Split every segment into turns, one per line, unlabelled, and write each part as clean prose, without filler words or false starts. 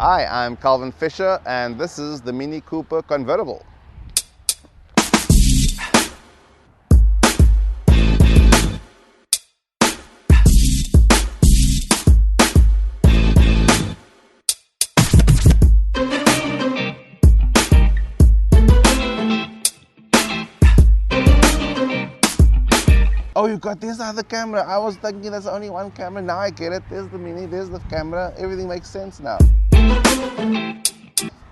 Hi, I'm Calvin Fisher, and this is the Mini Cooper convertible. Oh, you got this other camera. I was thinking there's only one camera. Now I get it. There's the Mini, there's the camera. Everything makes sense now.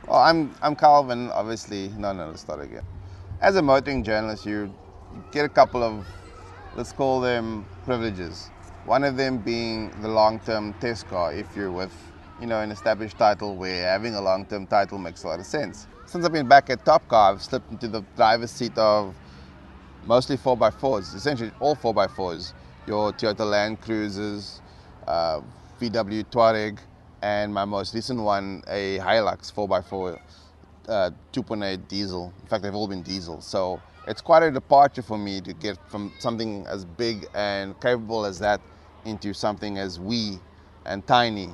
Well, I'm Calvin, obviously. No, let's start again. As a motoring journalist, you get a couple of, let's call them privileges. One of them being the long-term test car if you're with, an established title where having a long-term title makes a lot of sense. Since I've been back at Top Car, I've slipped into the driver's seat of mostly 4x4s, essentially all 4x4s. Your Toyota Land Cruisers, VW Touareg, and my most recent one, a Hilux 4x4 2.8 diesel. In fact, they've all been diesel. So it's quite a departure for me to get from something as big and capable as that into something as wee and tiny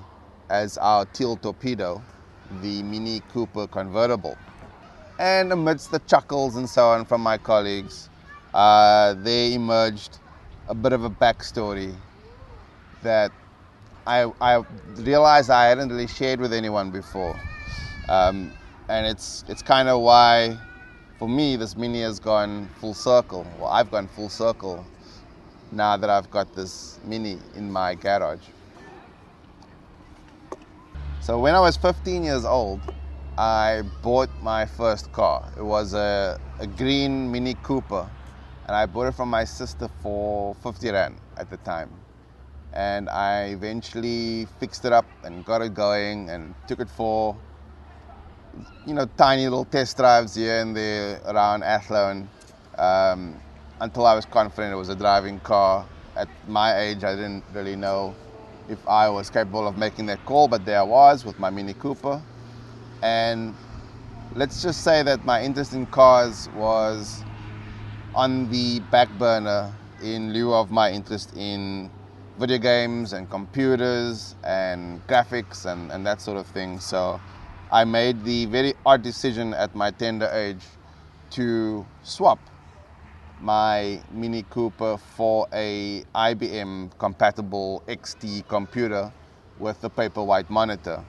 as our teal torpedo, the Mini Cooper convertible. And amidst the chuckles and so on from my colleagues, there emerged a bit of a backstory that I realized I hadn't really shared with anyone before. And it's kind of why, for me, this Mini has gone full circle. Well, I've gone full circle now that I've got this Mini in my garage. So when I was 15 years old, I bought my first car. It was a green Mini Cooper, and I bought it from my sister for 50 Rand at the time. And I eventually fixed it up and got it going and took it for, tiny little test drives here and there around Athlone, until I was confident it was a driving car. At my age, I didn't really know if I was capable of making that call, but there I was with my Mini Cooper. And let's just say that my interest in cars was on the back burner in lieu of my interest in video games and computers and graphics and that sort of thing. So I made the very odd decision at my tender age to swap my Mini Cooper for a IBM compatible XT computer with a paperwhite monitor.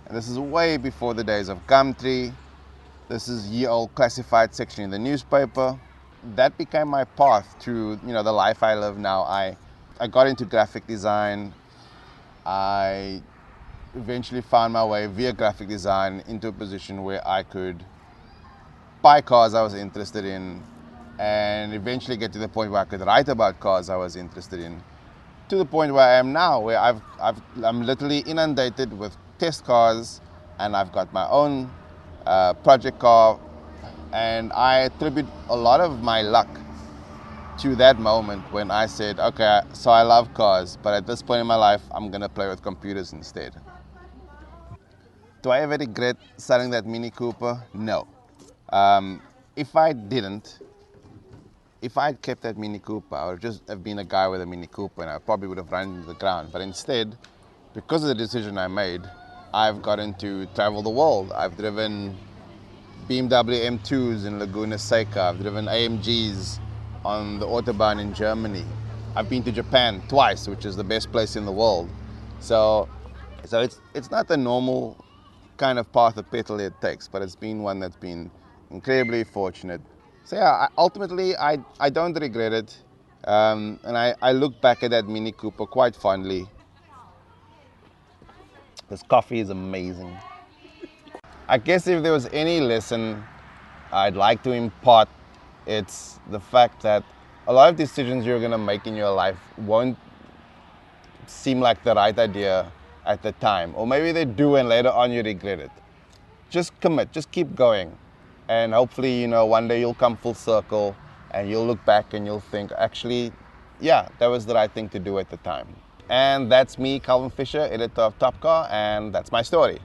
And this is way before the days of Gumtree. This is year-old classified section in the newspaper. That became my path to the life I live now. I got into graphic design. I eventually found my way via graphic design into a position where I could buy cars I was interested in, and eventually get to the point where I could write about cars I was interested in, to the point where I am now, where I'm literally inundated with test cars, and I've got my own project car, and I attribute a lot of my luck to that moment when I said, okay, so I love cars, but at this point in my life, I'm gonna play with computers instead. Do I ever regret selling that Mini Cooper? No. If I'd kept that Mini Cooper, I would just have been a guy with a Mini Cooper, and I probably would have run into the ground. But instead, because of the decision I made, I've gotten to travel the world. I've driven BMW M2s in Laguna Seca. I've driven AMGs on the Autobahn in Germany. I've been to Japan twice, which is the best place in the world. So it's not the normal kind of path of petrol it takes, but it's been one that's been incredibly fortunate. So yeah, ultimately I don't regret it, and I look back at that Mini Cooper quite fondly. This coffee is amazing. I guess if there was any lesson I'd like to impart, it's the fact that a lot of decisions you're going to make in your life won't seem like the right idea at the time. Or maybe they do and later on you regret it. Just commit, just keep going. And hopefully, one day you'll come full circle and you'll look back and you'll think, actually, yeah, that was the right thing to do at the time. And that's me, Calvin Fisher, editor of Top Car, and that's my story.